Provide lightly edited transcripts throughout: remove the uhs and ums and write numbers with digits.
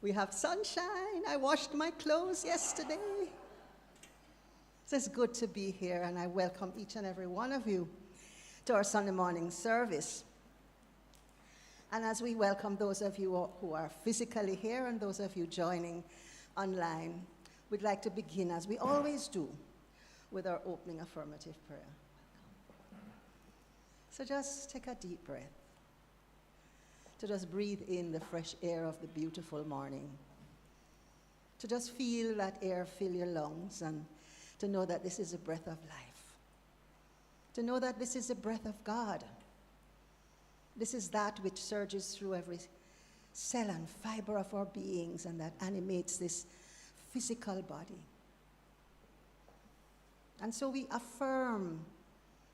We have sunshine. I washed my clothes yesterday. So it's good to be here, and I welcome each and every one of you to our Sunday morning service. And as we welcome those of you who are physically here and those of you joining online, we'd like to begin, as we always do, with our opening affirmative prayer. So just take a deep breath, to just breathe in the fresh air of the beautiful morning, to just feel that air fill your lungs, and to know that this is a breath of life, to know that this is the breath of God. This is that which surges through every cell and fiber of our beings and that animates this physical body. And so we affirm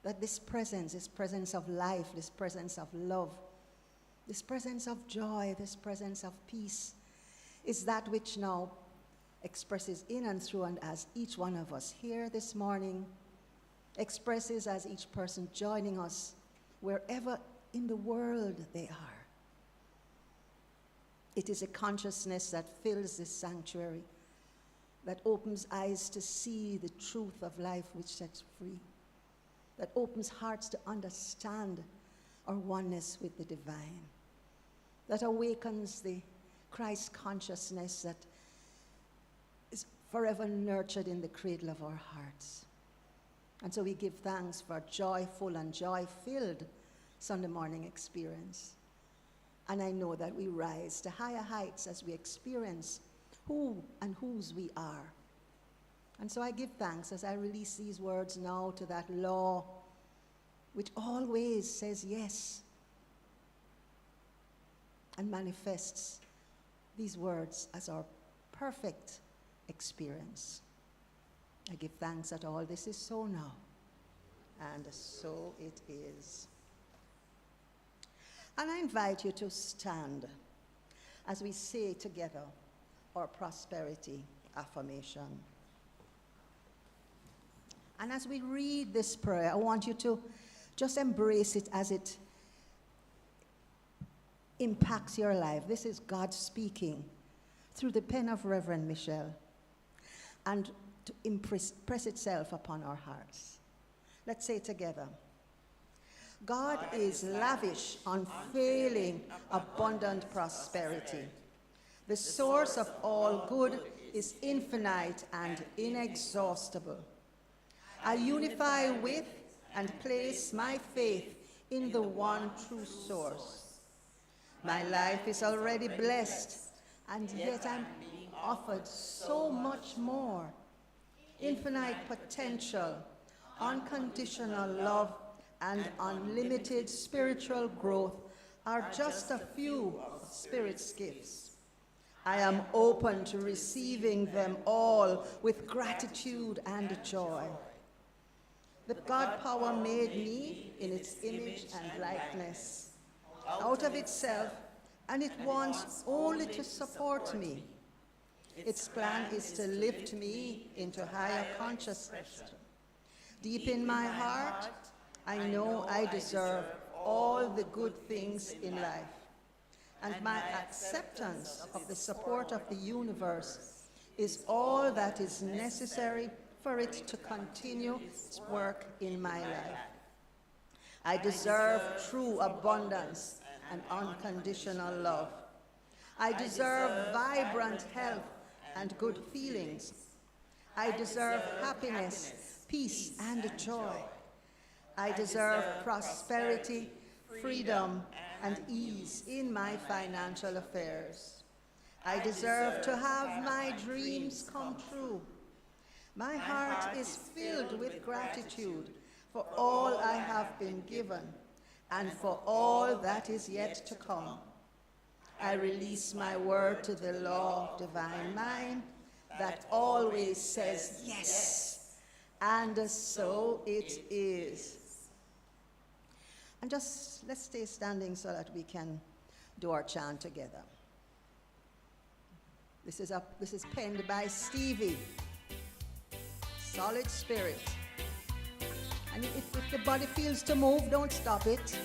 that this presence of life, this presence of love, this presence of joy, this presence of peace, is that which now expresses in and through and as each one of us here this morning expresses as each person joining us wherever in the world they are. It is a consciousness that fills this sanctuary, that opens eyes to see the truth of life which sets free, that opens hearts to understand our oneness with the divine, that awakens the Christ consciousness that is forever nurtured in the cradle of our hearts. And so we give thanks for a joyful and joy-filled Sunday morning experience. And I know that we rise to higher heights as we experience who and whose we are. And so I give thanks as I release these words now to that law which always says yes and manifests these words as our perfect experience. I give thanks that all this is so now, and so it is. And I invite you to stand as we say together our prosperity affirmation. And as we read this prayer, I want you to just embrace it as it impacts your life. This is God speaking through the pen of Reverend Michele, and to impress itself upon our hearts. Let's say it together. God is lavish, unfailing, abundant prosperity. The source of all good is infinite and inexhaustible. I unify with and place my faith in the one true source. My life is already blessed, and yet I'm being offered so much more. Infinite potential, unconditional love, and unlimited spiritual growth are just a few of Spirit's gifts. I am open to receiving them all with gratitude and joy. The God power made me in its image and likeness, out of itself, and it wants only to support me. Its plan is to lift me into higher consciousness. Deep in my heart, I know I deserve all the good things in life, and my acceptance of the support of the universe is all that is necessary for it to continue its work in my life. I deserve true abundance and unconditional love. I deserve vibrant health and good feelings. I deserve happiness, peace, and joy. I deserve prosperity, freedom, and ease in my financial affairs. I deserve to have my dreams come true. My heart is filled with gratitude for all I have been given and for all that is yet to come. I release my word to the law of divine mind that always says yes, and so it is. And just let's stay standing so that we can do our chant together. This is penned by Stevie. Solid spirit. And if the body feels to move, don't stop it.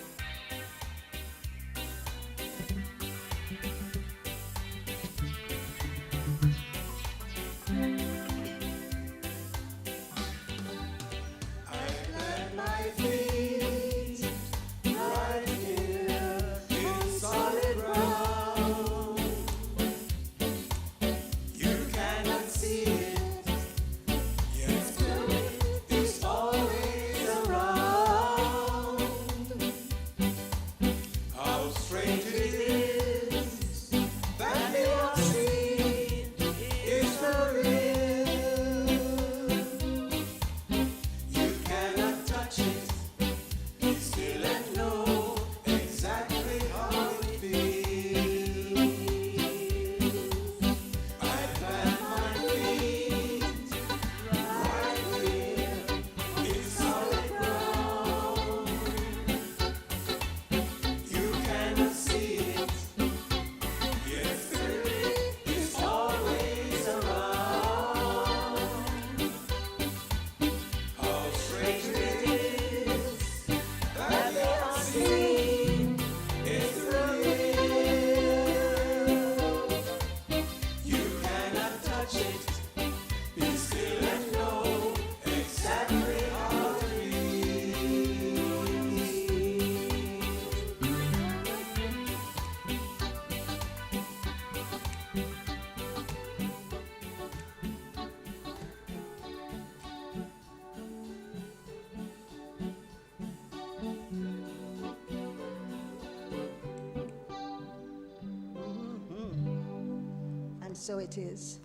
And so it is.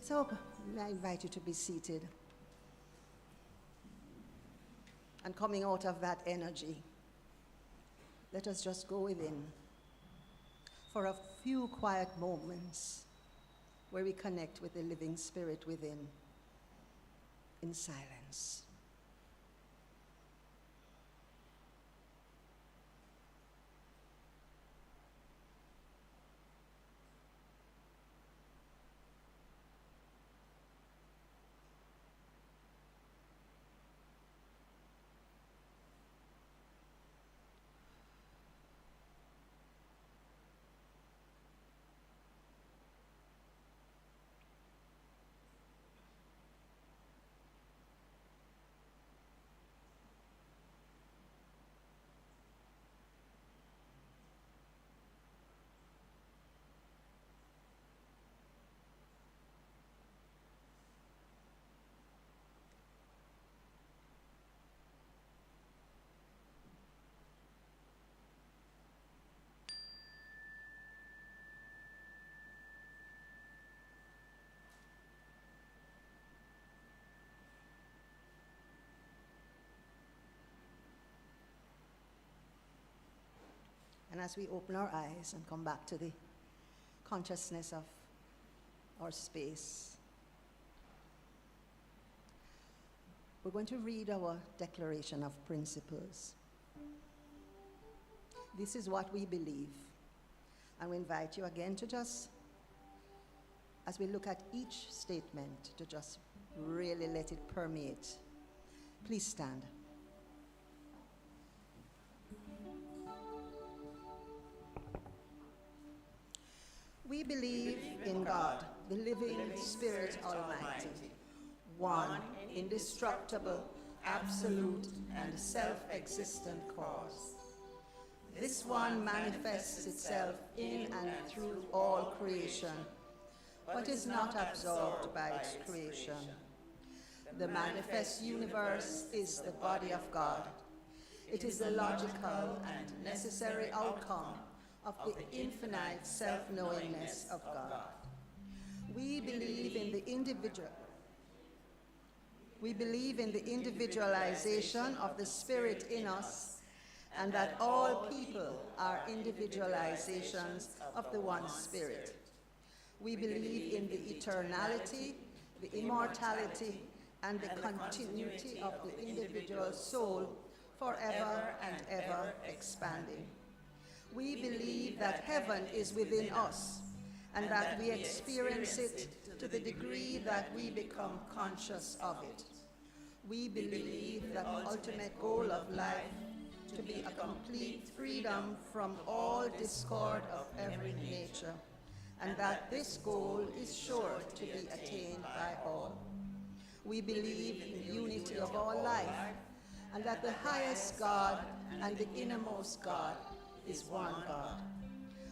So I invite you to be seated. And coming out of that energy, let us just go within for a few quiet moments where we connect with the living Spirit within in silence. And as we open our eyes and come back to the consciousness of our space, we're going to read our declaration of principles. This is what we believe. And we invite you again to just, as we look at each statement, to just really let it permeate. Please stand. We believe in God, the living Spirit Almighty, one, indestructible, absolute, and self-existent cause. This one manifests itself in and through all creation, but is not absorbed by its creation. The manifest universe is the body of God. It is the logical and necessary outcome of the infinite self-knowingness of God. We believe in the individualization of the Spirit in us, and that all people are individualizations of the one Spirit. We believe in the eternality, the immortality, and the continuity of the individual soul, forever and ever expanding. We believe that heaven is within us, and that we experience it to the degree that we become conscious of it. We believe that the ultimate goal of life to be a complete freedom from all discord of every nature, and that this goal is sure to be attained by all. We believe in the unity of all life, and that the highest God and the innermost God is one God.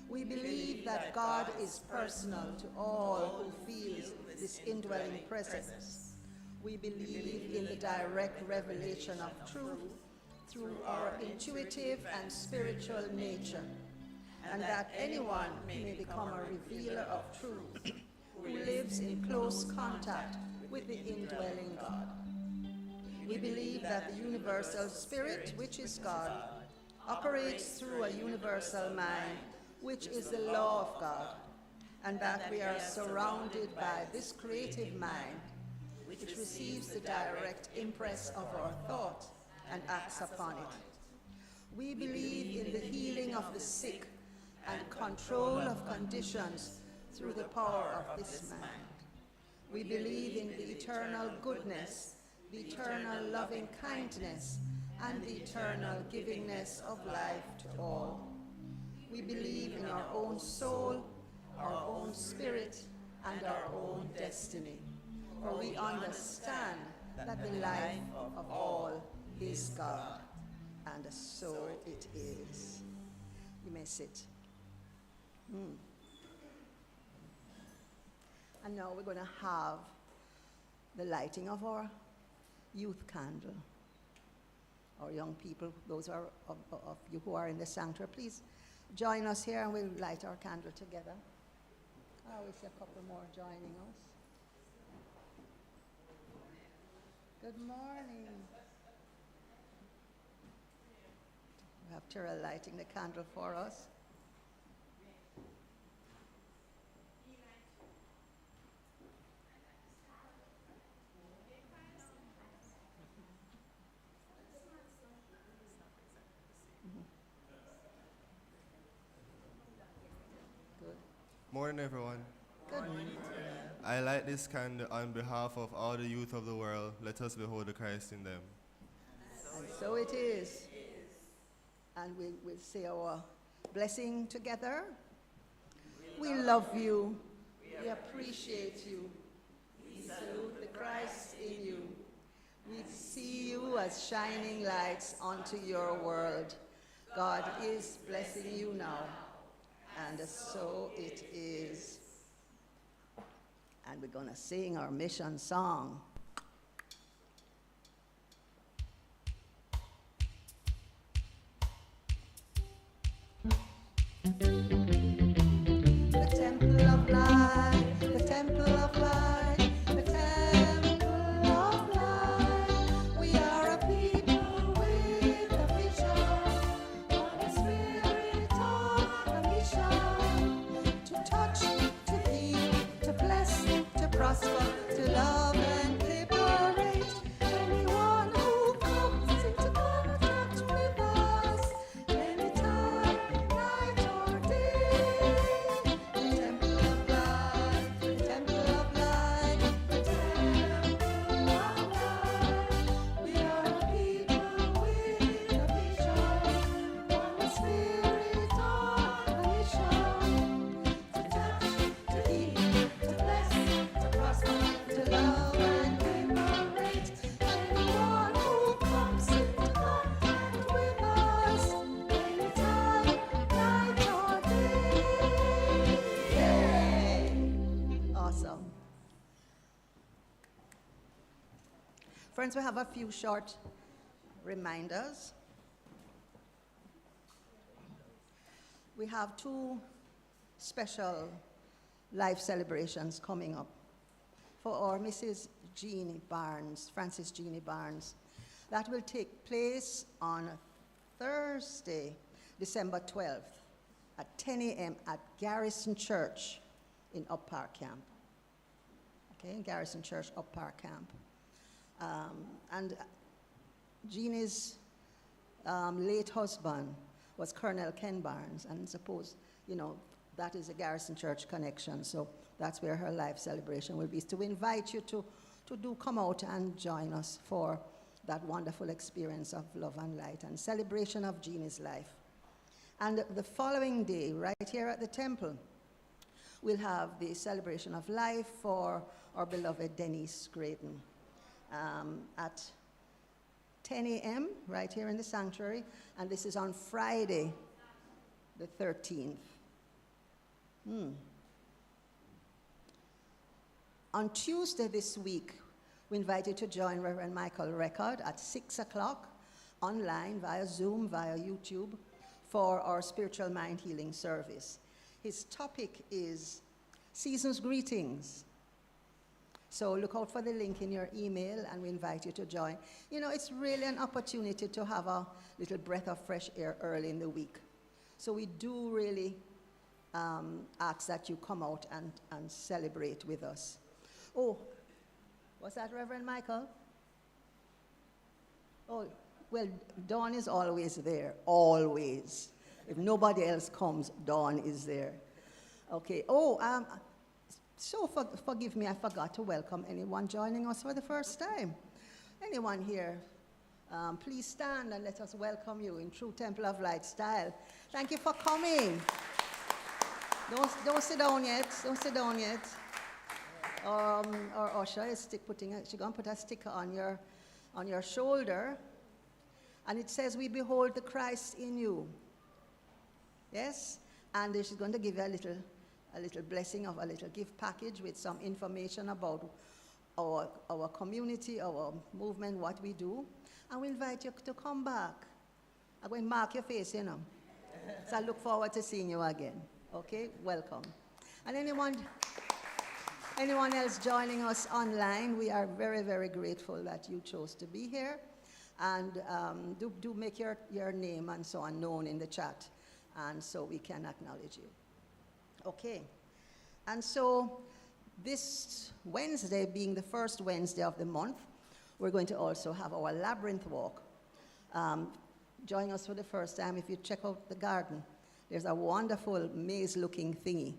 We believe that God is personal to all who feel this indwelling presence. We believe in the direct revelation of truth through our intuitive and spiritual nature, and that anyone may become a revealer of truth who lives in close contact with the indwelling God. We believe that the universal Spirit, which is God, operates through a universal mind, which is the law of God, and that we are surrounded by this creative mind, which receives the direct impress of our thought and acts upon it. We believe in the healing of the sick and control of conditions through the power of this mind. We believe in the eternal goodness, the eternal loving kindness, and the eternal givingness of life to all. We believe in our own soul, our own spirit, and our own destiny, for we understand that the life of all is God, and so it is. You may sit. And now we're going to have the lighting of our youth candle. Our young people, those are of you who are in the sanctuary, please join us here and we'll light our candle together. Oh, we see a couple more joining us. Good morning. We have Tyrell lighting the candle for us. Good. Morning, everyone. Good. I light this candle on behalf of all the youth of the world. Let us behold the Christ in them. And so it is. And we'll say our blessing together. We love you. We appreciate you. We salute the Christ in you. We see you as shining lights onto your world. God is blessing you now. And so it is. And we're going to sing our mission song. The temple of light, the temple of light, the temple of light. We are a people with a vision, of the spirit of a mission. To touch, to heal, to bless, to prosper, to love and liberate. Anyone who comes into contact with us, anytime, night or day. The temple of light, the temple of light, the temple of light. We are a people with a vision, one the spirit of a mission. To touch, to heal, to bless, to prosper, to love and liberate. Anyone who comes into contact with us, anytime, night or day. Yay! Awesome. Friends, we have a few short reminders. We have two special life celebrations coming up for our Mrs. Jeannie Barnes, Frances Jeannie Barnes. That will take place on Thursday, December 12th at 10 a.m. at Garrison Church in Up Park Camp. Okay, Garrison Church, Up Park Camp. And Jeannie's late husband was Colonel Ken Barnes, and suppose, that is a Garrison Church connection, so that's where her life celebration will be. So we invite you to do come out and join us for that wonderful experience of love and light and celebration of Jeannie's life. And the following day, right here at the temple, we'll have the celebration of life for our beloved Denise Graydon at 10 a.m. right here in the sanctuary, and this is on Friday, the 13th. On Tuesday this week, we invite you to join Reverend Michael Record at 6 o'clock online via Zoom, via YouTube, for our spiritual mind healing service. His topic is Season's Greetings. So look out for the link in your email, and we invite you to join. It's really an opportunity to have a little breath of fresh air early in the week. So we do really ask that you come out and celebrate with us. Oh, was that Reverend Michael? Oh, well, Dawn is always there, always. If nobody else comes, Dawn is there. Okay, so forgive me, I forgot to welcome anyone joining us for the first time. Anyone here, please stand and let us welcome you in true Temple of Light style. Thank you for coming. Don't sit down yet, don't sit down yet. Our usher is she's going to put a sticker on your shoulder, and it says, "We behold the Christ in you." Yes? And she's going to give you a little blessing of a little gift package with some information about our community, our movement, what we do. And we invite you to come back. I'm going to mark your face, So I look forward to seeing you again. Okay? Welcome. And anyone else joining us online, we are very, very grateful that you chose to be here. And do make your name and so on known in the chat, and so we can acknowledge you. Okay. And so this Wednesday, being the first Wednesday of the month, we're going to also have our labyrinth walk. Join us for the first time. If you check out the garden, there's a wonderful maze-looking thingy.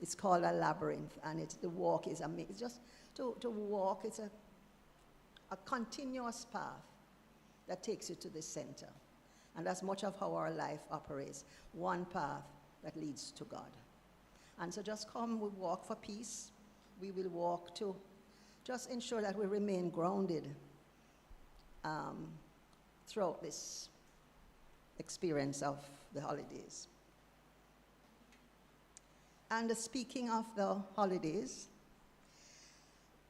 It's called a labyrinth, and the walk is amazing. It's just to walk, it's a continuous path that takes you to the center. And that's much of how our life operates, one path that leads to God. And so just come, we walk for peace. We will walk to just ensure that we remain grounded throughout this experience of the holidays. And speaking of the holidays,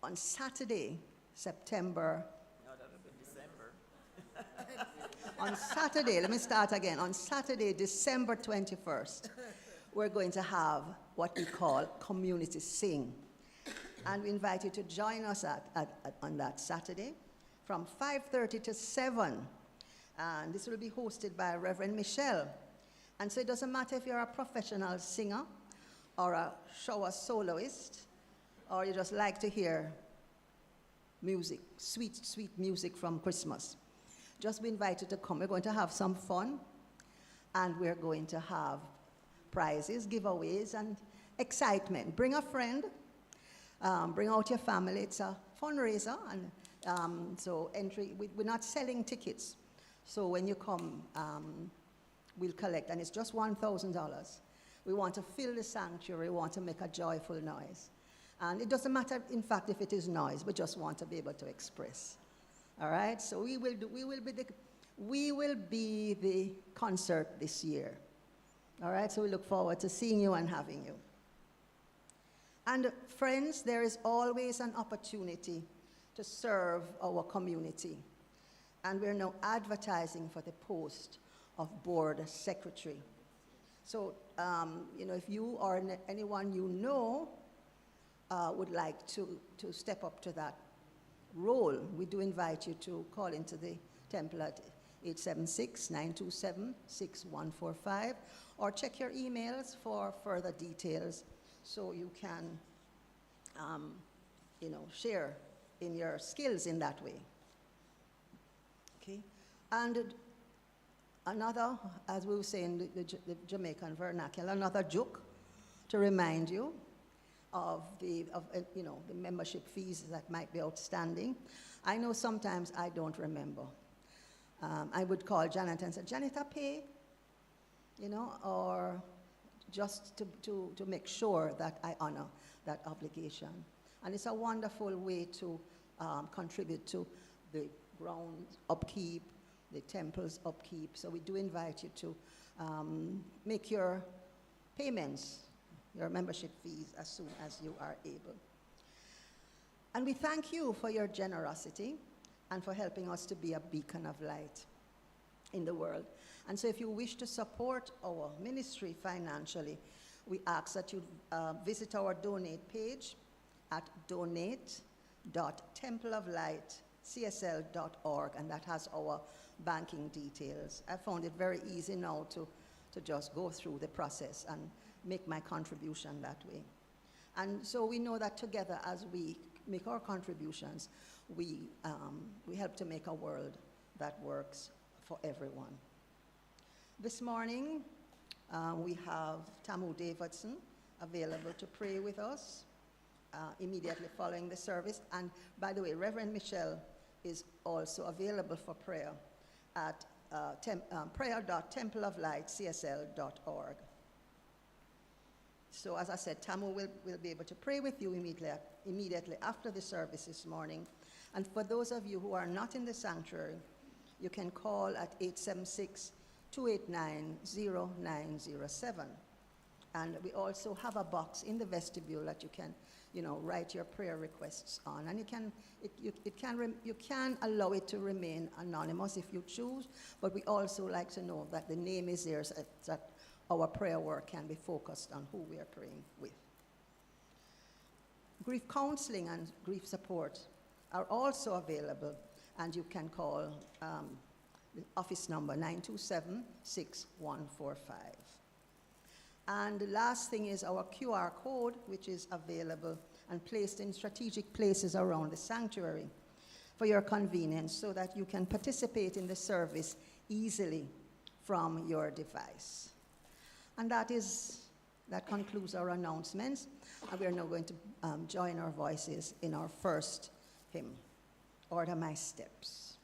on Saturday, September. No, that would be December. On Saturday, let me start again. On Saturday, December 21st, we're going to have what we call Community Sing. And we invite you to join us on that Saturday from 5:30 to 7. And this will be hosted by Reverend Michele. And so it doesn't matter if you're a professional singer or a shower soloist, or you just like to hear music, sweet, sweet music from Christmas. Just be invited to come. We're going to have some fun, and we're going to have prizes, giveaways, and excitement. Bring a friend, bring out your family. It's a fundraiser, and so entry, we're not selling tickets. So when you come, we'll collect, and it's just $1,000. We want to fill the sanctuary, we want to make a joyful noise. And it doesn't matter, in fact, if it is noise, we just want to be able to express. All right, so we will be the concert this year. All right, so we look forward to seeing you and having you. And friends, there is always an opportunity to serve our community. And we're now advertising for the post of board secretary. So, if you or anyone you know would like to step up to that role, we do invite you to call into the temple at 876-927-6145, or check your emails for further details so you can, share in your skills in that way. Okay, and another, as we were saying, the Jamaican vernacular, another joke to remind you of the membership fees that might be outstanding. I know sometimes I don't remember. I would call Janet and say, Janet, I pay, or just to make sure that I honor that obligation. And it's a wonderful way to contribute to the ground upkeep, the temple's upkeep. So we do invite you to make your payments, your membership fees, as soon as you are able. And we thank you for your generosity and for helping us to be a beacon of light in the world. And so if you wish to support our ministry financially, we ask that you visit our donate page at donate.templeoflightcsl.org, and that has our banking details. I found it very easy now to just go through the process and make my contribution that way. And so we know that together, as we make our contributions, we help to make a world that works for everyone. This morning, we have Tamu Davidson available to pray with us immediately following the service. And by the way, Reverend Michele is also available for prayer at prayer.templeoflightcsl.org. So as I said, Tamu will be able to pray with you immediately after the service this morning. And for those of you who are not in the sanctuary, you can call at 876-289-0907. And we also have a box in the vestibule that you can, write your prayer requests on. And you can allow it to remain anonymous if you choose, but we also like to know that the name is there so that our prayer work can be focused on who we are praying with. Grief counseling and grief support are also available, and you can call the office number 927-6145. And the last thing is our QR code, which is available and placed in strategic places around the sanctuary for your convenience, so that you can participate in the service easily from your device. And that concludes our announcements, and we are now going to join our voices in our first hymn, Order My Steps.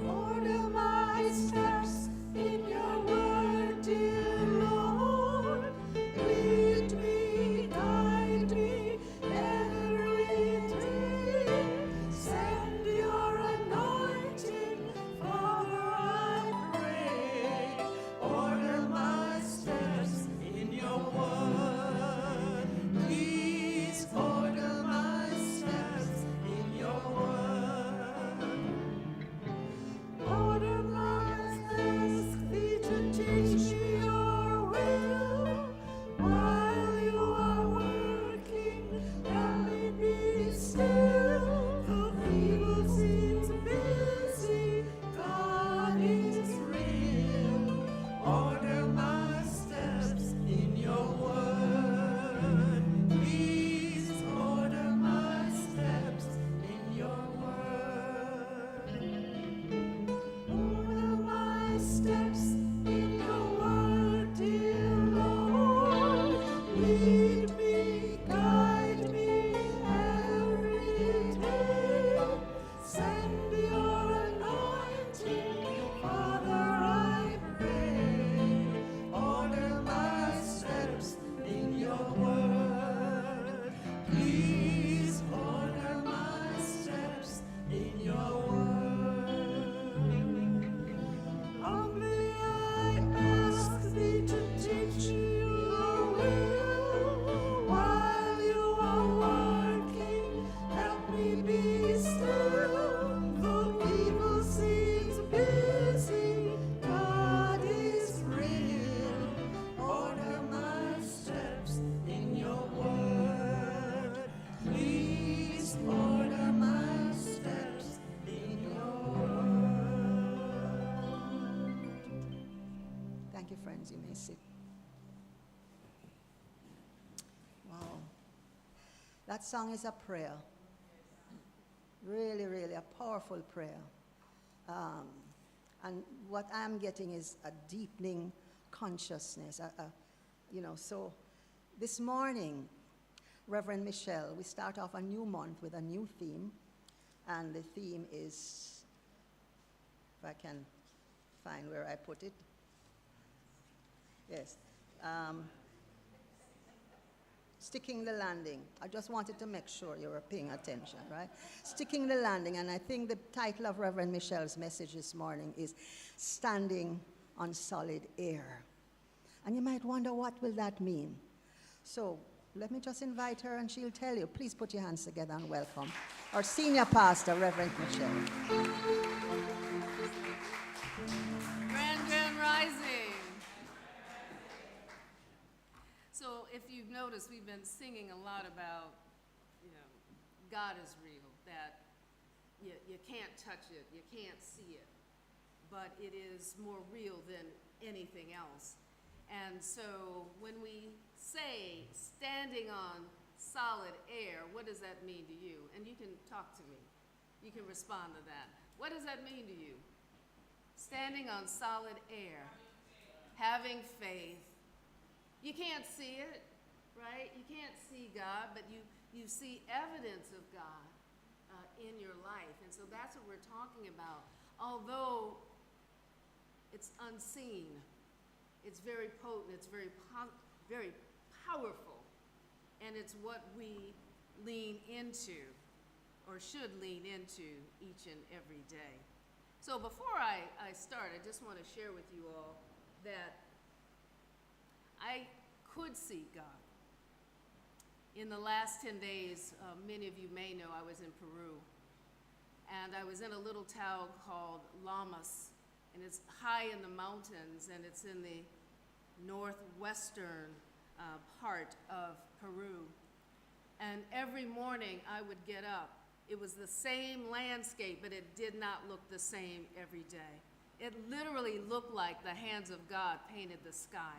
Order my steps in your word, dear Lord. Lead me, guide me every day. Send your anointing, Father, I pray. Order my steps in your word. Please order my steps in your word. Order my steps, thee to teach me your will. While you are working, help me be still. The evil seems busy, God is real. Order my steps in your word. Please order my steps in your word. Order my steps in your word, dear Lord. Lead me, guide me every day. Send your anointing, Father, I pray. Order my steps in your word. Please order my steps in your word. Humbly I ask thee to teach me your will. While you are working, help me be still. Though evil seems busy, God is real. Order my steps in your word. Please order my steps in your word. Thank you, friends. You may sit. Wow. That song is a prayer. Really, really a powerful prayer. And what I'm getting is a deepening consciousness. So this morning, Reverend Michele, we start off a new month with a new theme. And the theme is, if I can find where I put it. Yes. Sticking the landing. I just wanted to make sure you were paying attention, right? Sticking the landing. And I think the title of Reverend Michele's message this morning is Standing on Solid Air. And you might wonder, what will that mean? So let me just invite her and she'll tell you. Please put your hands together and welcome our senior pastor, Reverend Michele. Grand Rising. So if you've noticed, we've been singing a lot about, God is real, that you can't touch it, you can't see it, but it is more real than anything else. And so when we say standing on solid air, what does that mean to you? And you can talk to me. You can respond to that. What does that mean to you? Standing on solid air, having faith. You can't see it, right? You can't see God, but you see evidence of God in your life. And so that's what we're talking about. Although it's unseen, it's very potent, it's very powerful, and it's what we lean into, or should lean into, each and every day. So before I start, I just want to share with you all that I could see God. In the last 10 days, many of you may know I was in Peru, and I was in a little town called Lamas, and it's high in the mountains, and it's in the northwestern part of Peru. And every morning I would get up. It was the same landscape, but it did not look the same every day. It literally looked like the hands of God painted the sky.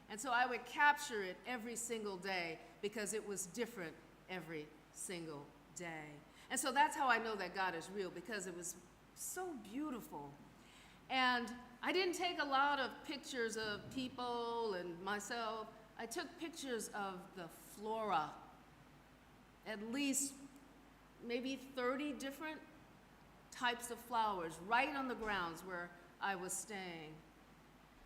And so I would capture it every single day because it was different every single day. And so that's how I know that God is real, because it was so beautiful. And I didn't take a lot of pictures of people and myself. I took pictures of the flora, at least maybe 30 different types of flowers right on the grounds where I was staying.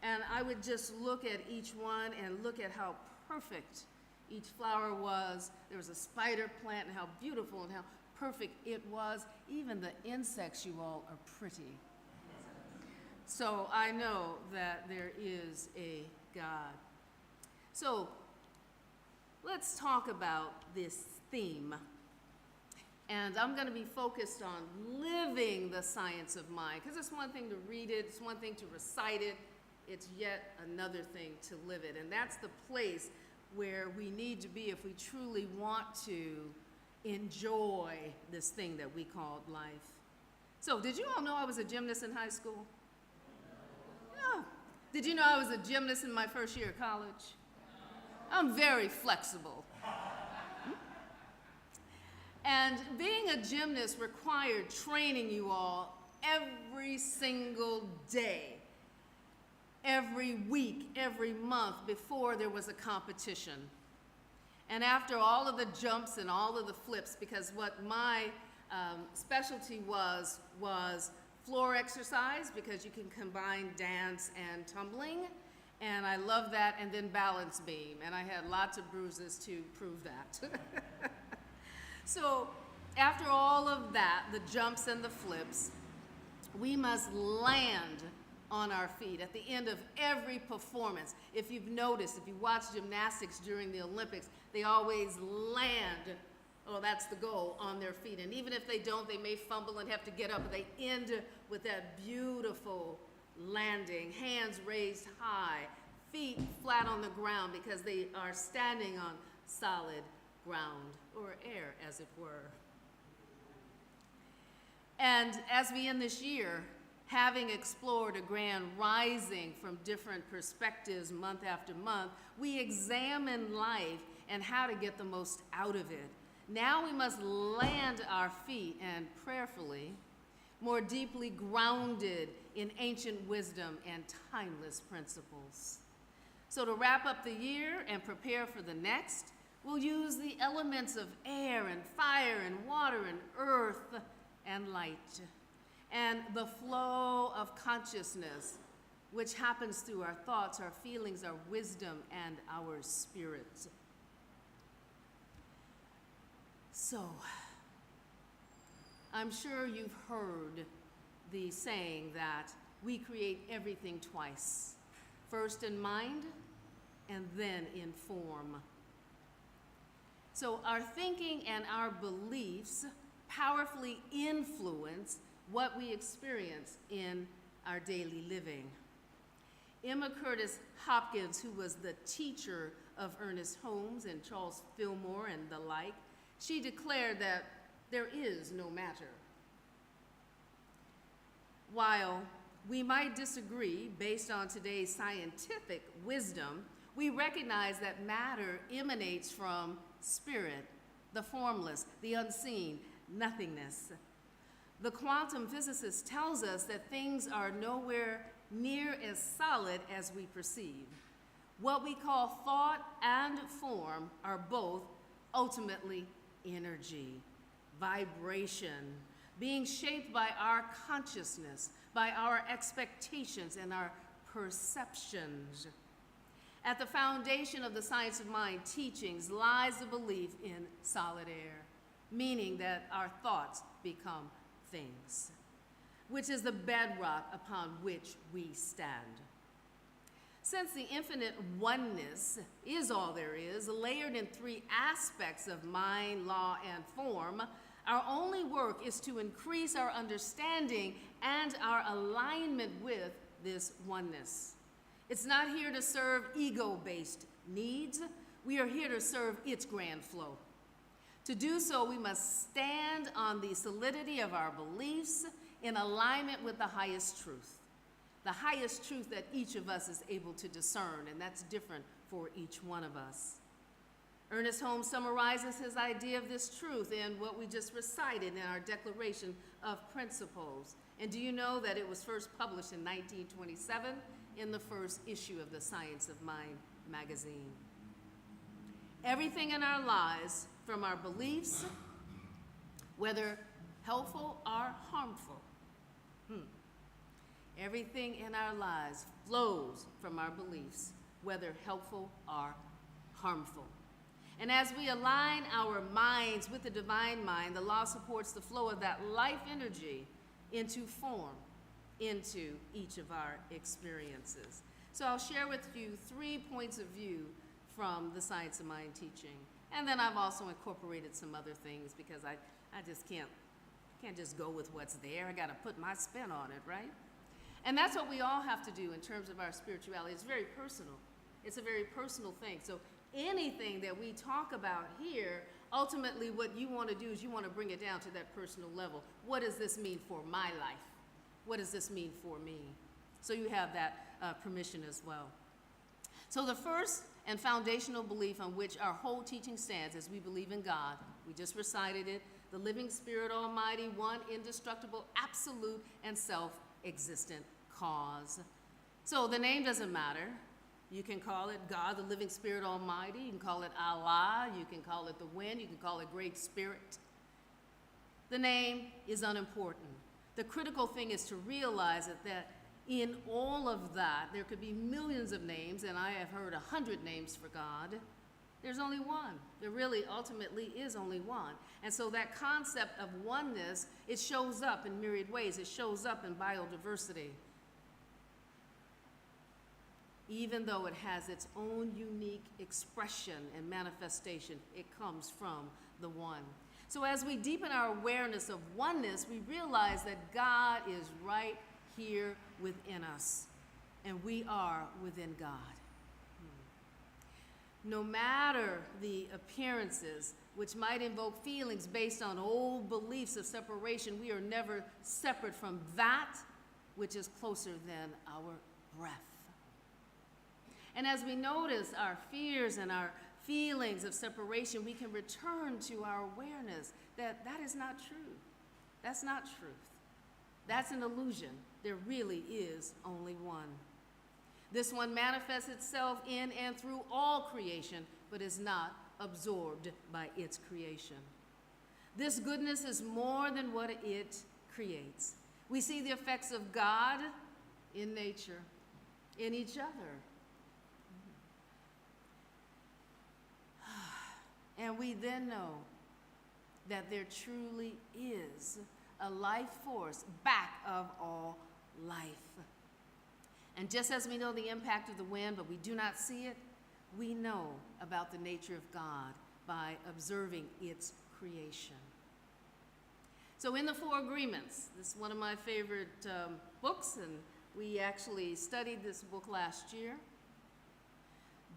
And I would just look at each one and look at how perfect each flower was. There was a spider plant, and how beautiful and how perfect it was. Even the insects, you all, are pretty. So I know that there is a God. So let's talk about this theme. And I'm going to be focused on living the science of mind, because it's one thing to read it, it's one thing to recite it, it's yet another thing to live it. And that's the place where we need to be if we truly want to enjoy this thing that we called life. So did you all know I was a gymnast in high school? Yeah. Did you know I was a gymnast in my first year of college? I'm very flexible. And being a gymnast required training, you all, every single day, every week, every month before there was a competition. And after all of the jumps and all of the flips, because what my specialty was floor exercise, because you can combine dance and tumbling, and I love that, and then balance beam, and I had lots of bruises to prove that. So after all of that, the jumps and the flips, we must land on our feet at the end of every performance. If you've noticed, if you watch gymnastics during the Olympics, they always land, oh, that's the goal, on their feet. And even if they don't, they may fumble and have to get up, but they end with that beautiful landing, hands raised high, feet flat on the ground, because they are standing on solid ground, or air, as it were. And as we end this year, having explored a grand rising from different perspectives month after month, we examine life and how to get the most out of it. Now we must land our feet and prayerfully, more deeply grounded in ancient wisdom and timeless principles. So to wrap up the year and prepare for the next, we'll use the elements of air and fire and water and earth and light, and the flow of consciousness, which happens through our thoughts, our feelings, our wisdom, and our spirits. So, I'm sure you've heard the saying that we create everything twice, first in mind and then in form. So our thinking and our beliefs powerfully influence what we experience in our daily living. Emma Curtis Hopkins, who was the teacher of Ernest Holmes and Charles Fillmore and the like, she declared that there is no matter. While we might disagree based on today's scientific wisdom, we recognize that matter emanates from spirit, the formless, the unseen, nothingness. The quantum physicist tells us that things are nowhere near as solid as we perceive. What we call thought and form are both ultimately energy, vibration, being shaped by our consciousness, by our expectations and our perceptions. At the foundation of the science of mind teachings lies the belief in solid air, meaning that our thoughts become things, which is the bedrock upon which we stand. Since the infinite oneness is all there is, layered in three aspects of mind, law, and form, our only work is to increase our understanding and our alignment with this oneness. It's not here to serve ego-based needs. We are here to serve its grand flow. To do so, we must stand on the solidity of our beliefs in alignment with the highest truth that each of us is able to discern, and that's different for each one of us. Ernest Holmes summarizes his idea of this truth in what we just recited in our Declaration of Principles. And do you know that it was first published in 1927 in the first issue of the Science of Mind magazine? Everything in our lives, from our beliefs, whether helpful or harmful, everything in our lives flows from our beliefs, whether helpful or harmful. And as we align our minds with the divine mind, the law supports the flow of that life energy into form, into each of our experiences. So I'll share with you 3 points of view from the Science of Mind teaching. And then I've also incorporated some other things because I just can't just go with what's there. I gotta put my spin on it, right? And that's what we all have to do in terms of our spirituality. It's very personal. It's a very personal thing. So anything that we talk about here, ultimately what you want to do is you want to bring it down to that personal level. What does this mean for my life? What does this mean for me? So you have that permission as well. So the first and foundational belief on which our whole teaching stands is we believe in God. We just recited it. The living Spirit Almighty, one indestructible, absolute, and self-existent cause. So the name doesn't matter. You can call it God, the living Spirit Almighty. You can call it Allah. You can call it the wind. You can call it Great Spirit. The name is unimportant. The critical thing is to realize that in all of that, there could be millions of names, and I have heard 100 names for God. There's only one. There really ultimately is only one. And so that concept of oneness, it shows up in myriad ways. It shows up in biodiversity. Even though it has its own unique expression and manifestation, it comes from the one. So as we deepen our awareness of oneness, we realize that God is right here within us, and we are within God. No matter the appearances, which might invoke feelings based on old beliefs of separation, we are never separate from that which is closer than our breath. And as we notice our fears and our feelings of separation, we can return to our awareness that that is not true. That's not truth. That's an illusion. There really is only one. This one manifests itself in and through all creation, but is not absorbed by its creation. This goodness is more than what it creates. We see the effects of God in nature, in each other. And we then know that there truly is a life force back of all life. And just as we know the impact of the wind, but we do not see it, we know about the nature of God by observing its creation. So in the Four Agreements, this is one of my favorite books, and we actually studied this book last year.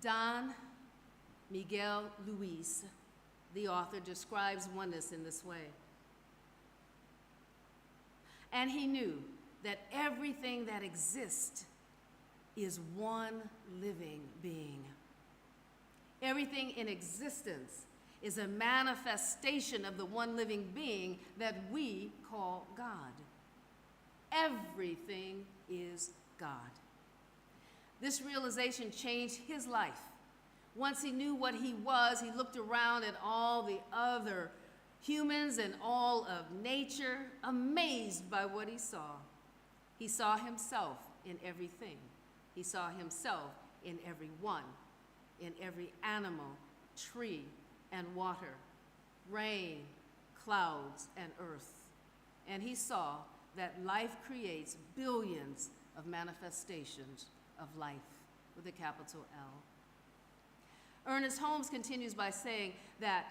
Don Miguel Luis, the author, describes oneness in this way. And he knew that everything that exists is one living being. Everything in existence is a manifestation of the one living being that we call God. Everything is God. This realization changed his life. Once he knew what he was, he looked around at all the other humans and all of nature, amazed by what he saw. He saw himself in everything. He saw himself in every one, in every animal, tree, and water, rain, clouds, and earth. And he saw that life creates billions of manifestations of life. with a capital L. Ernest Holmes continues by saying that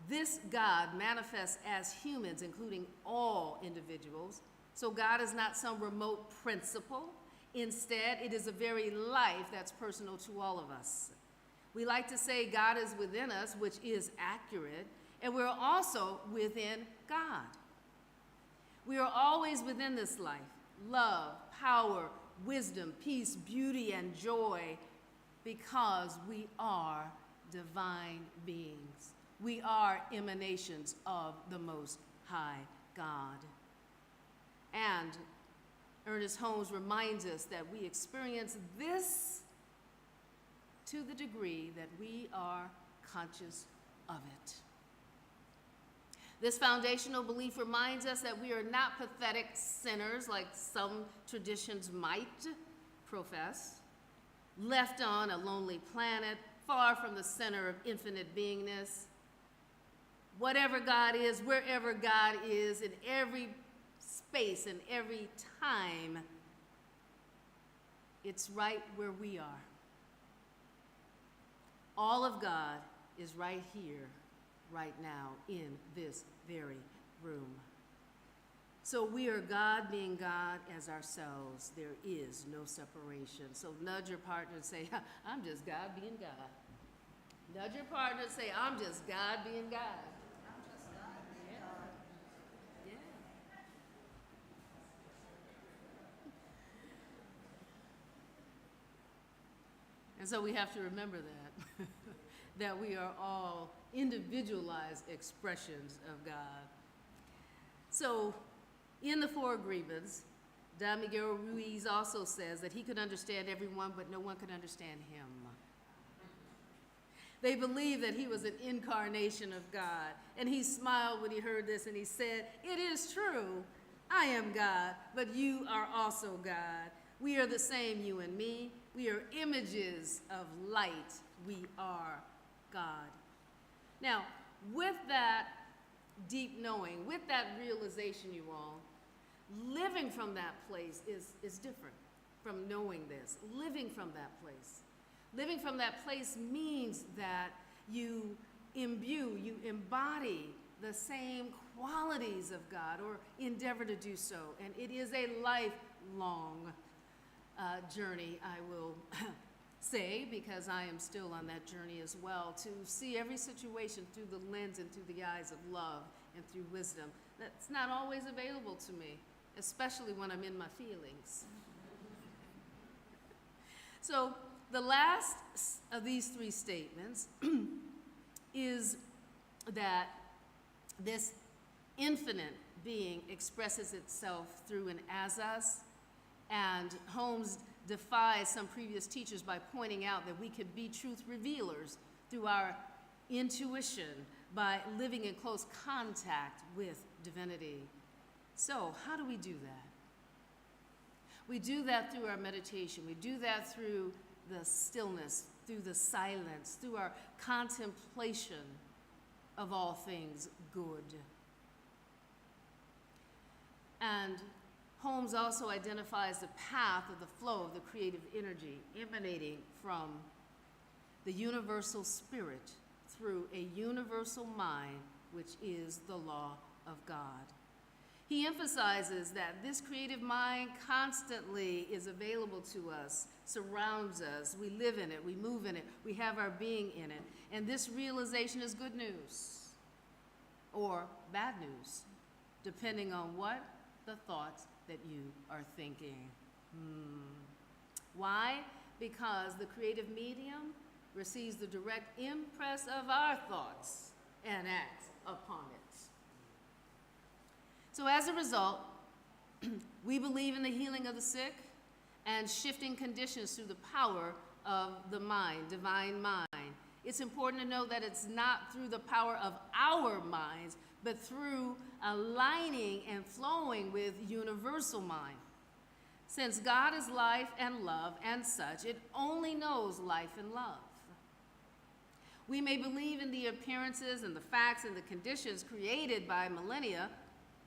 this God manifests as humans, including all individuals. So God is not some remote principle. Instead, it is a very life that's personal to all of us. We like to say God is within us, which is accurate, and we're also within God. We are always within this life: love, power, wisdom, peace, beauty, and joy, because we are divine beings. We are emanations of the Most High God. And Ernest Holmes reminds us that we experience this to the degree that we are conscious of it. This foundational belief reminds us that we are not pathetic sinners like some traditions might profess, left on a lonely planet, far from the center of infinite beingness. Whatever God is, wherever God is, in every space and every time, it's right where we are. All of God is right here, right now, in this very room. So we are God being God as ourselves. There is no separation. So nudge your partner and say, I'm just God being God. Nudge your partner and say, I'm just God being God. I'm just God being God. Yeah. And so we have to remember that, that we are all individualized expressions of God. So in the Four Agreements, Don Miguel Ruiz also says that he could understand everyone, but no one could understand him. They believed that he was an incarnation of God, and he smiled when he heard this, and he said, "It is true, I am God, but you are also God. We are the same, you and me. We are images of light. We are God." Now, with that deep knowing, with that realization, you all, living from that place is different from knowing this. Living from that place. Living from that place means that you imbue, you embody the same qualities of God, or endeavor to do so. And it is a lifelong journey, I will say, because I am still on that journey as well, to see every situation through the lens and through the eyes of love and through wisdom. That's not always available to me, especially when I'm in my feelings. So the last of these three statements is that this infinite being expresses itself through an as us, and Holmes defies some previous teachers by pointing out that we could be truth revealers through our intuition by living in close contact with divinity. So how do we do that? We do that through our meditation. We do that through the stillness, through the silence, through our contemplation of all things good. And Holmes also identifies the path of the flow of the creative energy emanating from the universal spirit through a universal mind, which is the law of God. He emphasizes that this creative mind constantly is available to us, surrounds us, we live in it, we move in it, we have our being in it. And this realization is good news or bad news, depending on what the thoughts that you are thinking. Why? Because the creative medium receives the direct impress of our thoughts and acts upon it. So as a result, we believe in the healing of the sick and shifting conditions through the power of the mind, divine mind. It's important to know that it's not through the power of our minds, but through aligning and flowing with universal mind. Since God is life and love and such, it only knows life and love. We may believe in the appearances and the facts and the conditions created by millennia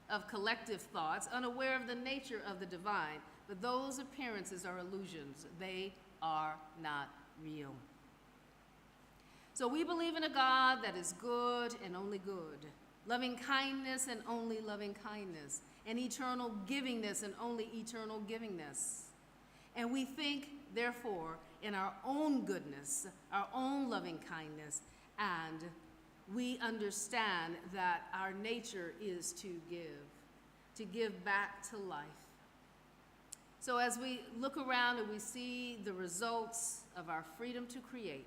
of collective thoughts, unaware of the nature of the divine, but those appearances are illusions. They are not real. So we believe in a God that is good and only good, loving kindness and only loving kindness, and eternal givingness and only eternal givingness. And we think, therefore, in our own goodness, our own loving kindness, and we understand that our nature is to give back to life. So as we look around and we see the results of our freedom to create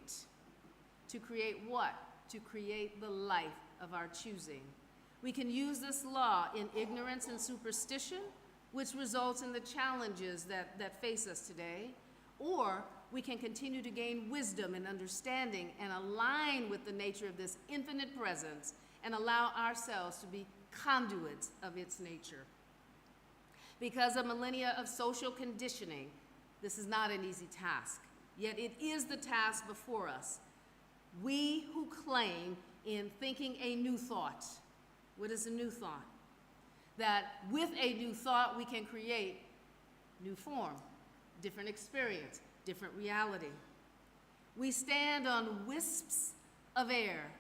what? To create the life of our choosing. We can use this law in ignorance and superstition, which results in the challenges that face us today, or we can continue to gain wisdom and understanding and align with the nature of this infinite presence and allow ourselves to be conduits of its nature. Because of millennia of social conditioning, this is not an easy task, yet it is the task before us. We who claim in thinking a new thought. What is a new thought? That with a new thought we can create new form, different experience, different reality. We stand on wisps of air,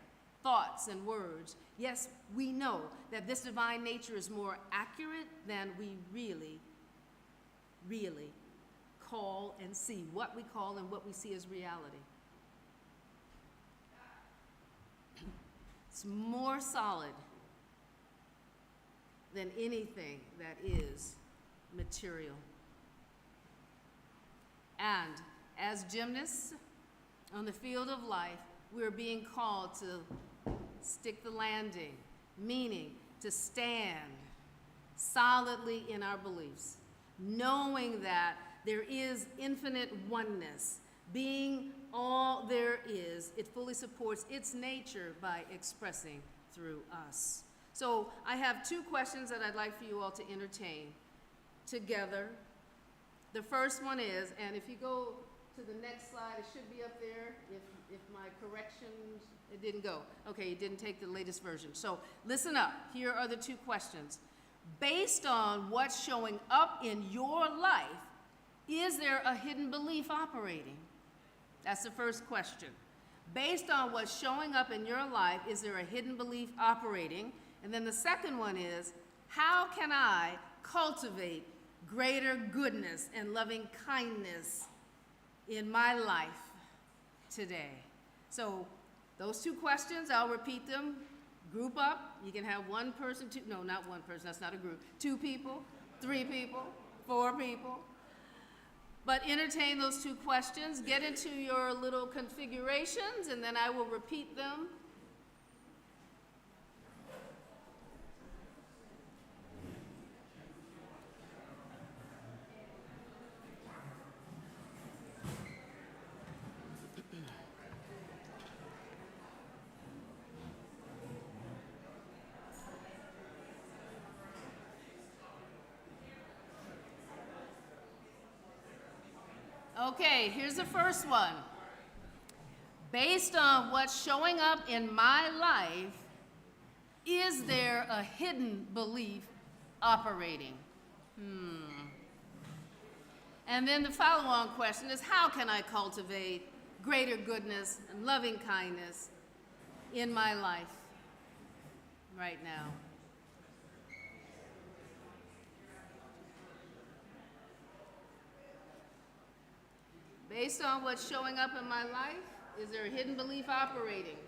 thoughts and words. Yes, we know that this divine nature is more accurate than we really call and see, what we call and what we see as reality. It's more solid than anything that is material. And as gymnasts on the field of life, we're being called to stick the landing, meaning to stand solidly in our beliefs, knowing that there is infinite oneness. Being all there is, it fully supports its nature by expressing through us. So I have two questions that I'd like for you all to entertain together. The first one is, and if you go to the next slide, it should be up there. If my corrections, it didn't go. Okay, you didn't take the latest version. So listen up. Here are the two questions. Based on what's showing up in your life, is there a hidden belief operating? That's the first question. Based on what's showing up in your life, is there a hidden belief operating? And then the second one is, how can I cultivate greater goodness and loving kindness in my life today? So those two questions, I'll repeat them. Group up. You can have one person, no, not one person, that's not a group. 2 people, 3 people, 4 people. But entertain those two questions, get into your little configurations, and then I will repeat them. Okay, here's the first one. Based on what's showing up in my life, is there a hidden belief operating? And then the follow-on question is, how can I cultivate greater goodness and loving kindness in my life right now? Based on what's showing up in my life, is there a hidden belief operating?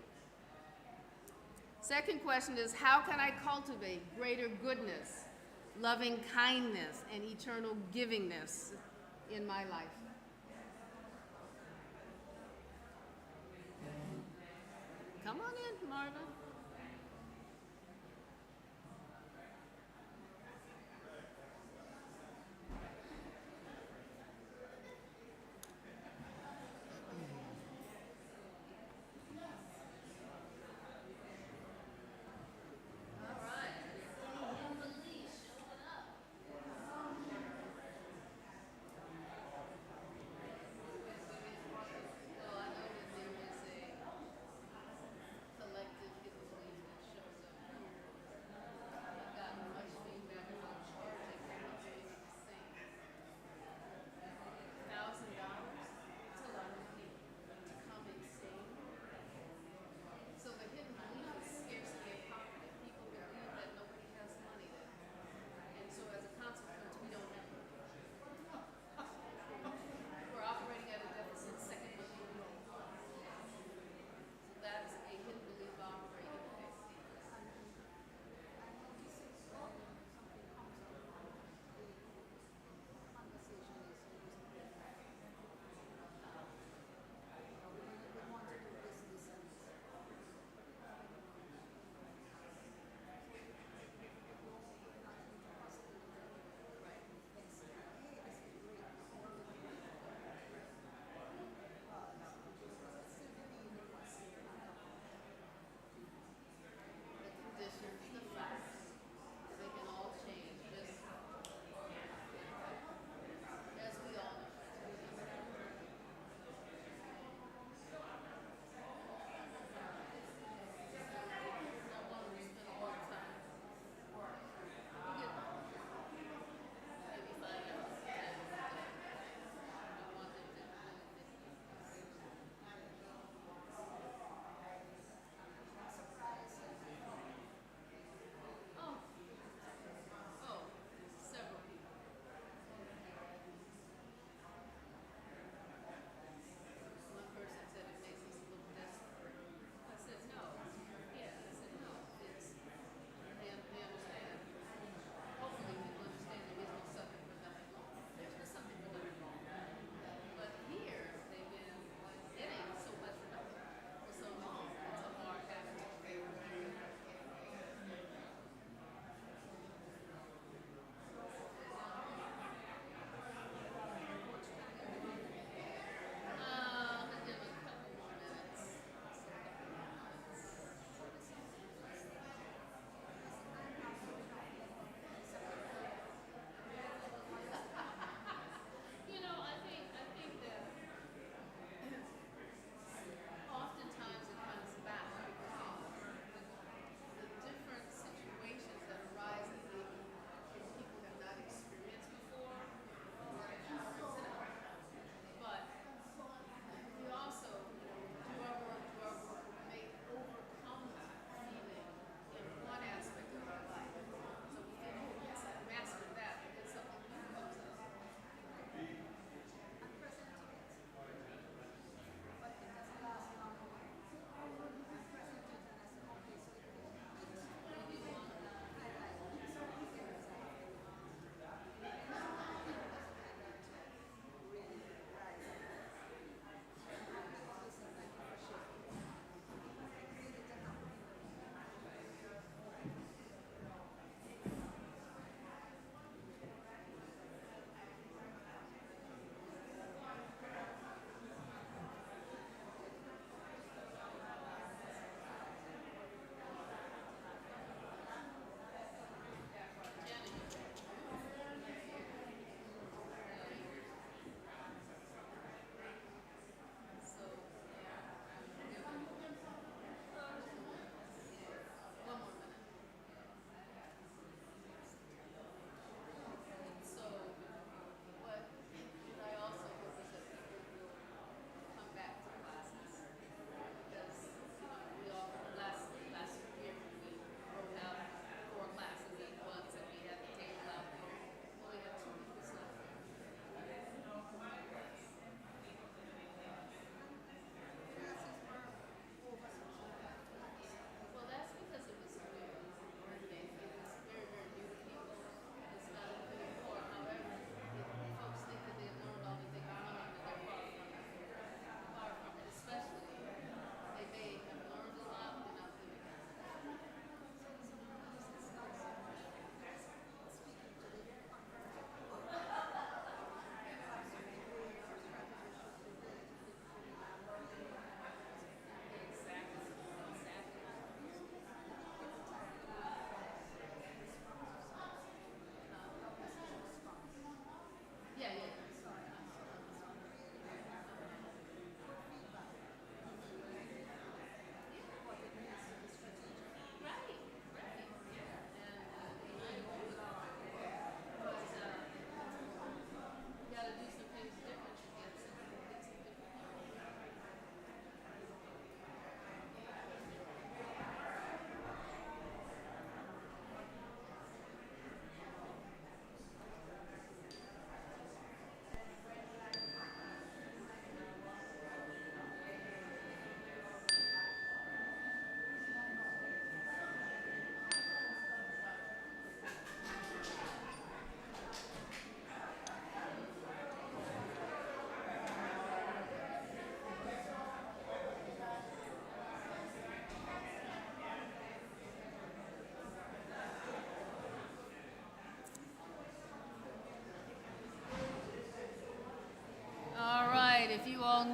Second question is, how can I cultivate greater goodness, loving kindness, and eternal givingness in my life? Come on in, Marva. Collective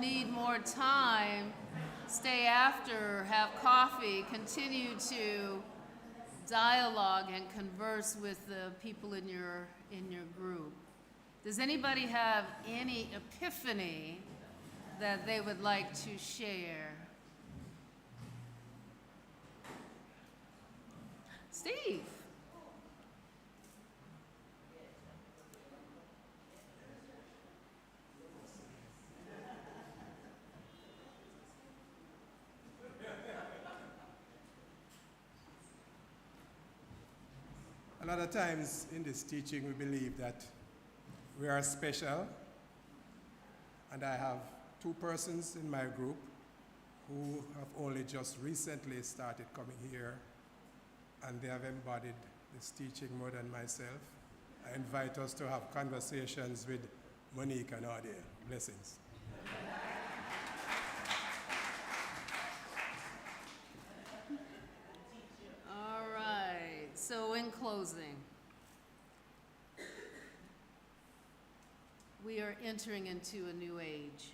need more time, stay after, have coffee, continue to dialogue and converse with the people in your group. Does anybody have any epiphany that they would like to share? Steve. A lot of times in this teaching we believe that we are special, and I have two persons in my group who have only just recently started coming here, and they have embodied this teaching more than myself. I invite us to have conversations with Monique and Adia. Blessings. All right, so in closing, we are entering into a new age.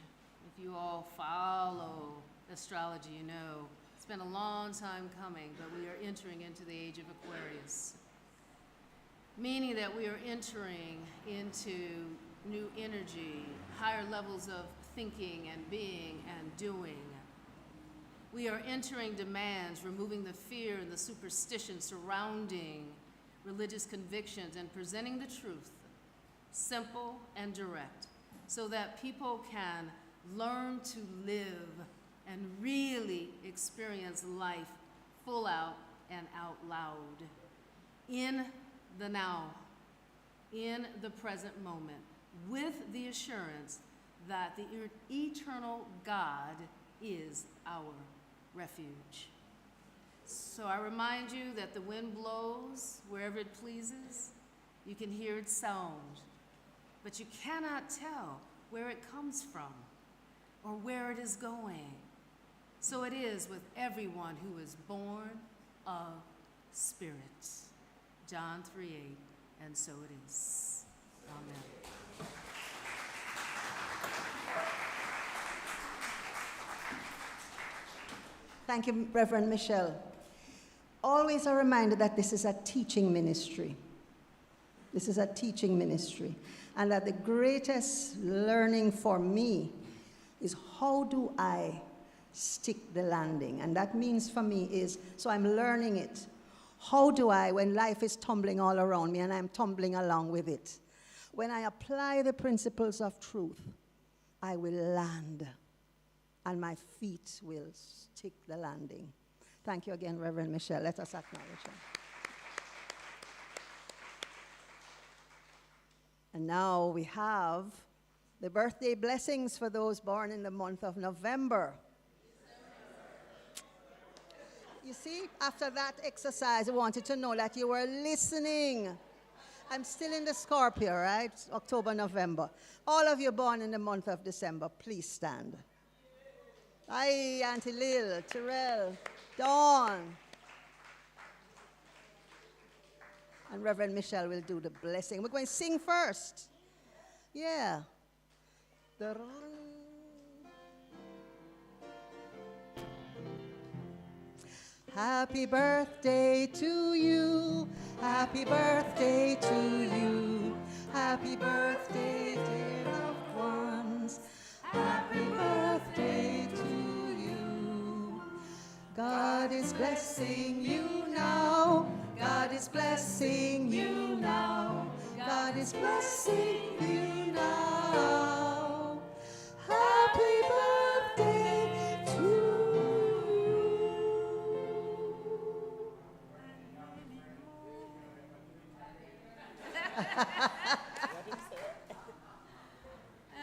If you all follow astrology, you know it's been a long time coming, but we are entering into the age of Aquarius, meaning that we are entering into new energy, higher levels of thinking and being and doing. We are entering demands, removing the fear and the superstition surrounding religious convictions and presenting the truth, simple and direct, so that people can learn to live and really experience life full out and out loud, in the now, in the present moment, with the assurance that the eternal God is our refuge. So I remind you that the wind blows wherever it pleases. You can hear its sound, but you cannot tell where it comes from or where it is going. So it is with everyone who is born of spirit. John 3:8, and so it is. Amen. Thank you, Reverend Michele. Always a reminder that this is a teaching ministry. This is a teaching ministry. And that the greatest learning for me is, how do I stick the landing? And that means for me is, so I'm learning it. How do I, when life is tumbling all around me and I'm tumbling along with it, when I apply the principles of truth, I will land and my feet will stick the landing. Thank you again, Reverend Michele. Let us acknowledge him. And now we have the birthday blessings for those born in the month of November. You see, after that exercise, I wanted to know that you were listening. I'm still in the Scorpio, right? October, November. All of you born in the month of December, please stand. Hi, Auntie Lil, Terrell, Dawn. And Reverend Michele will do the blessing. We're going to sing first. Yeah. Happy birthday to you. Happy birthday to you. Happy birthday, dear loved ones. Happy birthday to you. God is blessing you now. God is blessing you now. God is blessing you now. Happy birthday to you.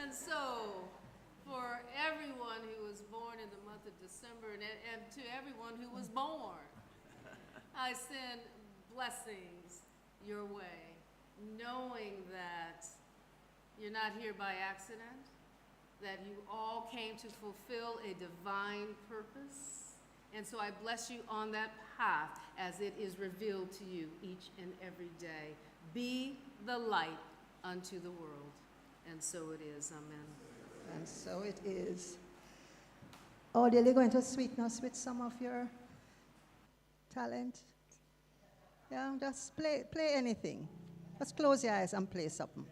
And so, for everyone who was born in the month of December, and to everyone who was born, I send blessings your way, knowing that you're not here by accident, that you all came to fulfill a divine purpose. And so I bless you on that path as it is revealed to you each and every day. Be the light unto the world. And so it is. Amen. And so it is. Oh, are you going to sweeten us with some of your talent? Yeah, just play anything. Just close your eyes and play something.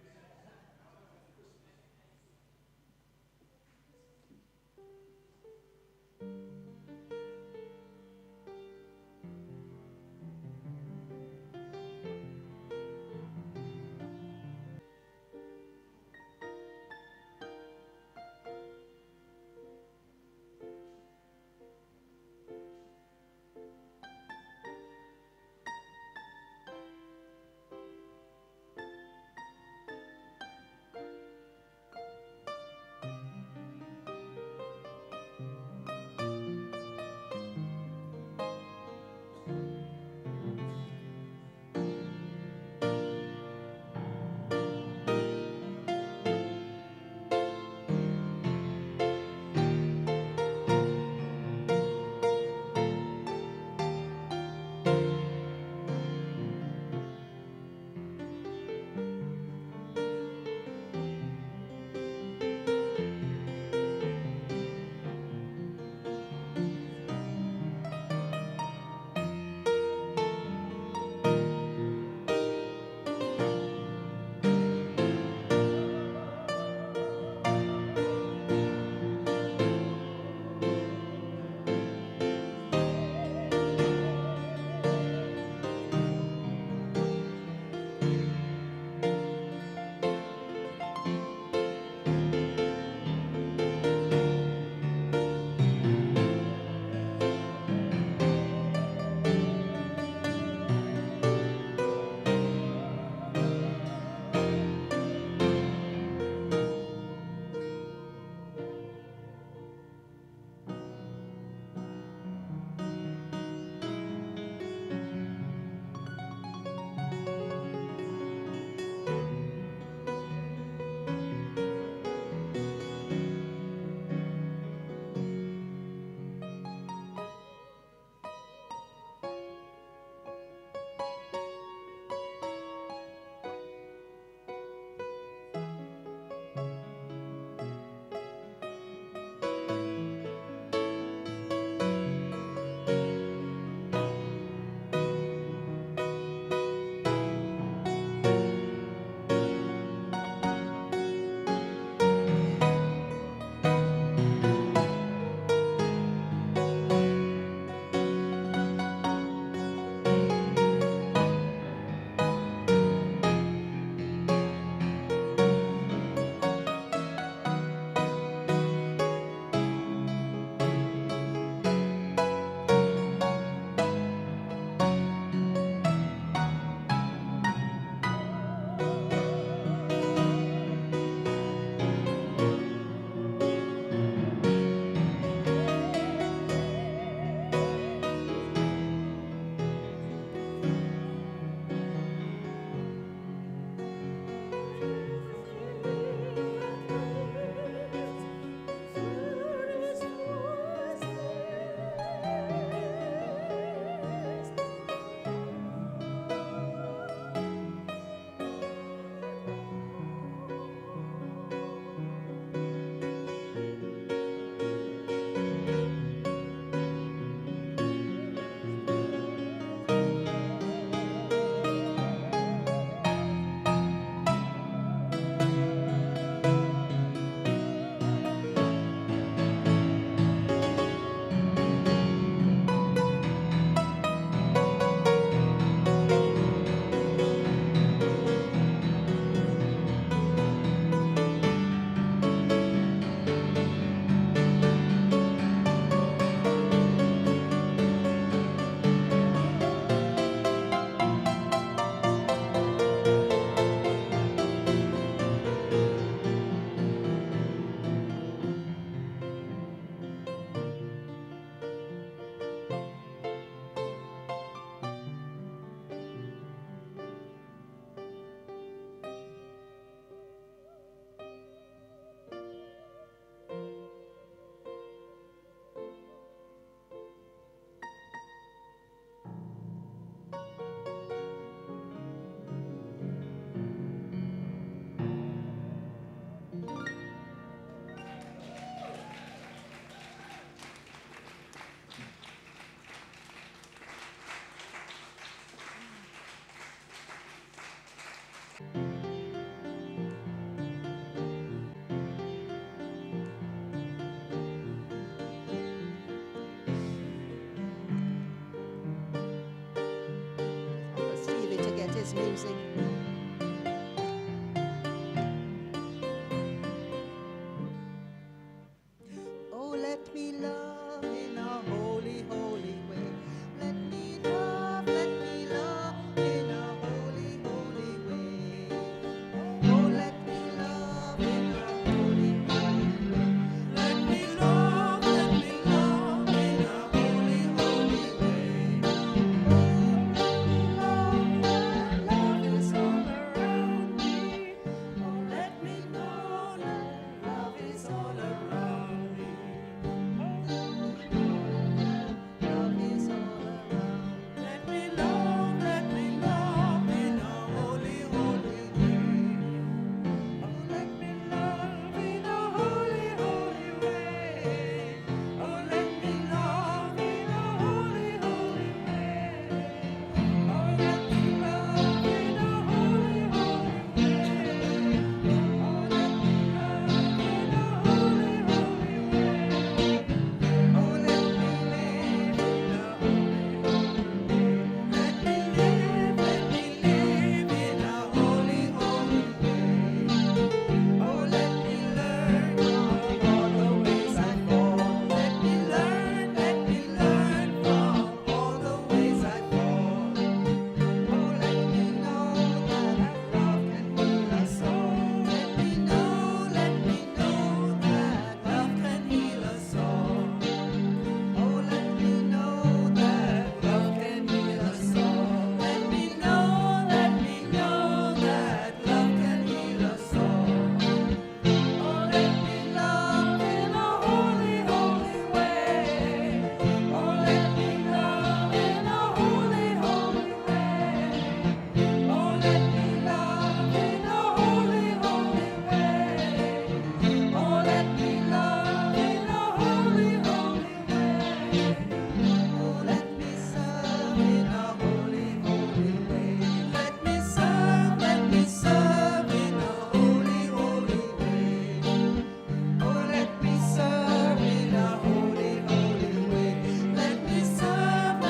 this music. Oh, let me love in a holy, holy way. Let me love in a holy, holy way. Oh, let me love in a holy, holy way. Let me love in a holy, holy way. Oh, let me love that love is all around me. Oh, let me know that love is all around me. Love is all around. Let me love in a holy, holy way. Oh, let me love in a holy, holy way. Oh, let me love in a holy, holy way. Oh, let me love in a holy, holy way. Oh, let me love in a holy, holy way. Oh, let me live in a holy, holy way. Let me live in a holy, holy way. Oh, let me learn from all the ways I fall. Let me learn from all the ways I fall. Oh, let me know that love can heal us all. Let me know that love can heal us all. Oh, let me know that love can heal us all. Let me know that love can heal us all. Oh, let me love in a holy, holy way. Oh, let me love in a holy, holy way. Oh, let me love in a holy, holy way. Oh, let me love in a holy, holy way. Oh, let me serve in a holy, holy way. Let me serve in a holy, holy way. Oh, let me serve in a holy, holy way. Let me serve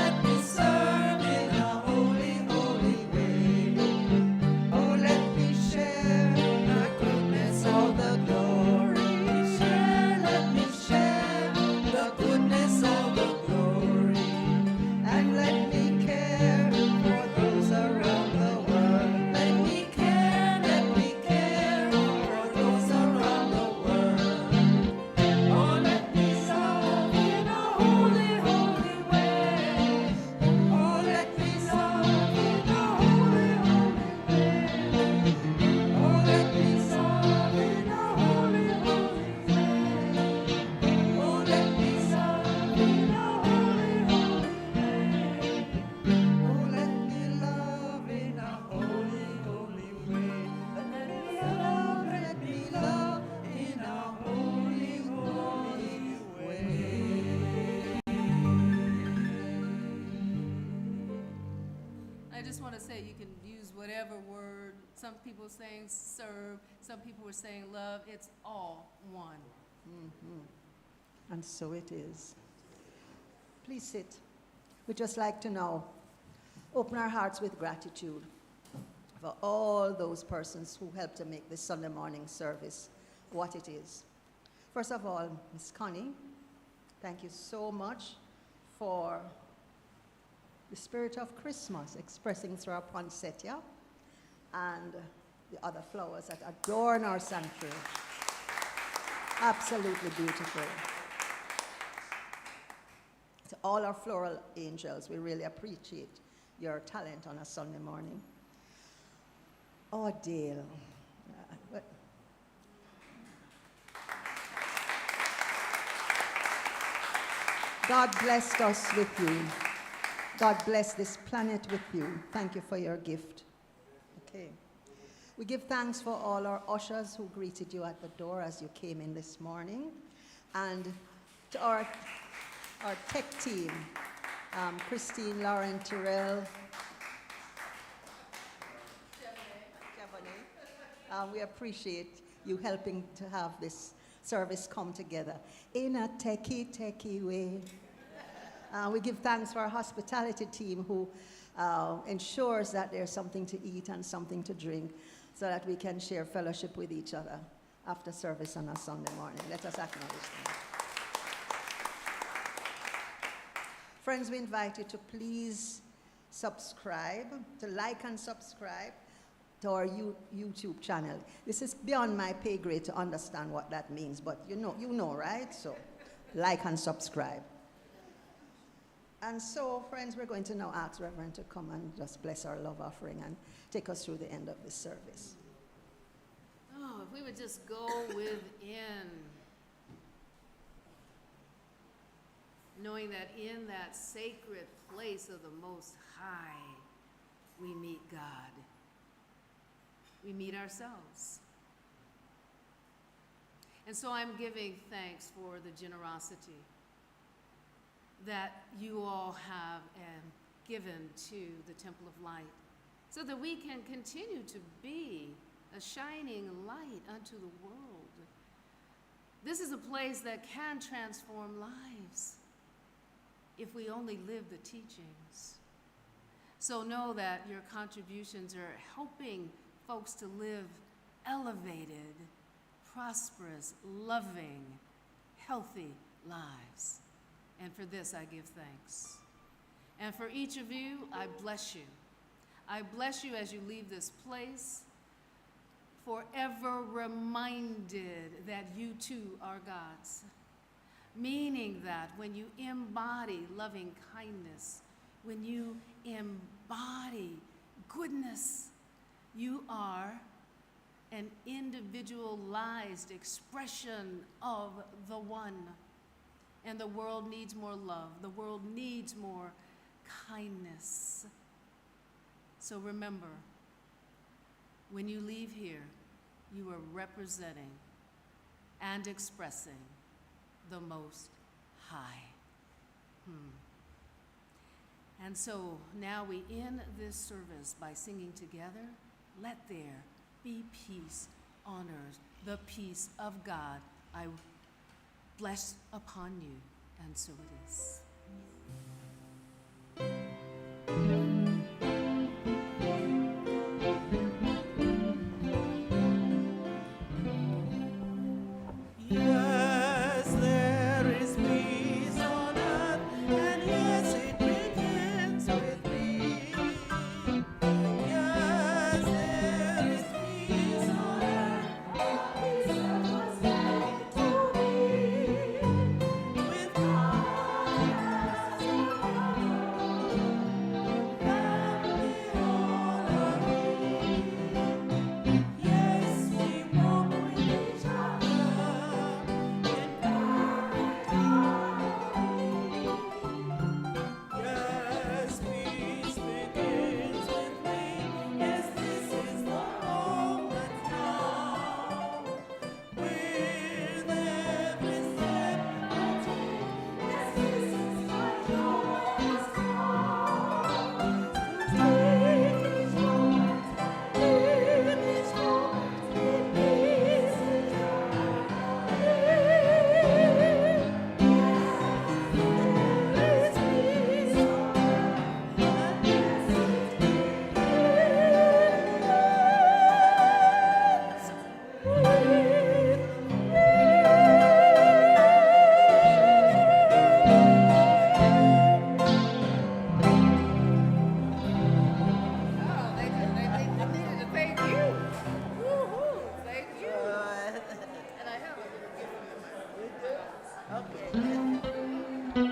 in a holy, holy way. Oh, let me share the goodness of the glory. Let me share the goodness of the glory. And let me care for those around the world. Let me care for those around the world. Oh, let me serve in a holy, holy way. Oh, let me serve in a holy, holy way. Oh, let me serve in a holy, holy way. Oh, let me serve in a holy, holy way. Oh, let me love in a holy, holy way. Let me love in a holy, holy way. I just want to say you can use whatever word. Some people are saying serve, some people are saying love. It's all one. And so it is. Please sit. We'd just like to now open our hearts with gratitude for all those persons who helped to make this Sunday morning service what it is. First of all, Miss Connie, thank you so much for the spirit of Christmas expressing through our poinsettia and the other flowers that adorn our sanctuary. Absolutely beautiful. To all our floral angels, we really appreciate your talent on a Sunday morning. Oh, Dale. God blessed us with you. God bless this planet with you. Thank you for your gift. Okay. We give thanks for all our ushers who greeted you at the door as you came in this morning. And to our tech team, Christine, Lauren, Terrell, we appreciate you helping to have this service come together in a techie way. We give thanks for our hospitality team who ensures that there's something to eat and something to drink so that we can share fellowship with each other after service on a Sunday morning. Let us acknowledge them. Friends, we invite you to please subscribe, to like and subscribe to our YouTube channel. This is beyond my pay grade to understand what that means, but you know, right? So like and subscribe. And so, friends, we're going to now ask Reverend to come and just bless our love offering and take us through the end of this service. Oh, if we would just go within, knowing that in that sacred place of the Most High, we meet God. We meet ourselves. And so I'm giving thanks for the generosity that you all have given to the Temple of Light, so that we can continue to be a shining light unto the world. This is a place that can transform lives if we only live the teachings. So know that your contributions are helping folks to live elevated, prosperous, loving, healthy lives. And for this, I give thanks. And for each of you, I bless you. I bless you as you leave this place, forever reminded that you too are God's. Meaning that when you embody loving kindness, when you embody goodness, you are an individualized expression of the one. And the world needs more love. The world needs more kindness. So remember, when you leave here, you are representing and expressing the Most High. And so now we end this service by singing together, "Let there be peace on earth, the peace of God I bless upon you," and so it is.